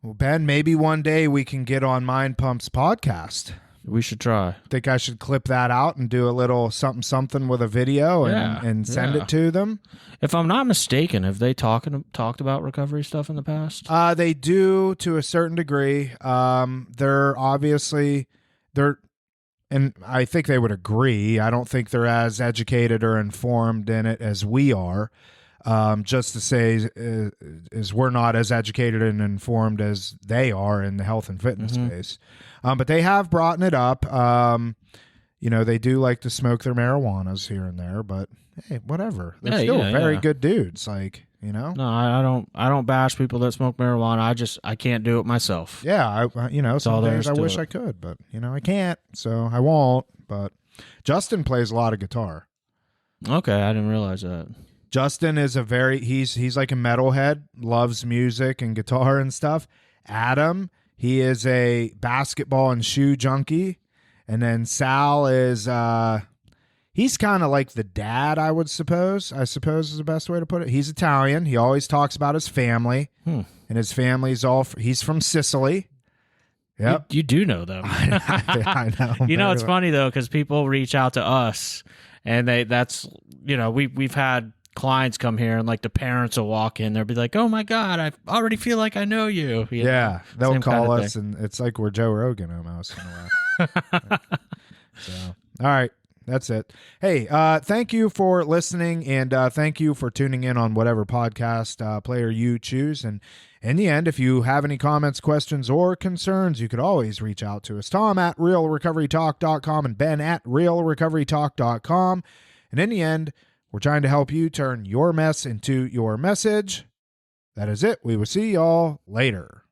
Well, Ben, maybe one day we can get on Mind Pump's podcast. We should try. Think I should clip that out and do a little something with a video and send it to them? If I'm not mistaken, have they talked about recovery stuff in the past? They do to a certain degree. And I think they would agree. I don't think they're as educated or informed in it as we are. Just to say is we're not as educated and informed as they are in the health and fitness space. But they have brought it up. They do like to smoke their marijuanas here and there, but hey, whatever. They're still very good dudes. Like, No, I don't bash people that smoke marijuana. I can't do it myself. Yeah, some days I wish I could, but I can't, so I won't. But Justin plays a lot of guitar. Okay, I didn't realize that. Justin is he's like a metalhead, loves music and guitar and stuff. Adam, he is a basketball and shoe junkie. And then Sal is he's kind of like the dad, I suppose is the best way to put it. He's Italian. He always talks about his family. And his family's he's from Sicily. Yep. You do know them. I know. It's funny though, because people reach out to us and we've had clients come here and like the parents will walk in, they'll be like, oh my God, I already feel like I know you. Yeah. They'll Same call kind of us and it's like we're Joe Rogan almost in a way. So, all right. That's it. Hey, thank you for listening, and thank you for tuning in on whatever podcast player you choose. And in the end, if you have any comments, questions, or concerns, you could always reach out to us. Tom at realrecoverytalk.com and Ben at realrecoverytalk.com. And in the end, we're trying to help you turn your mess into your message. That is it. We will see y'all later.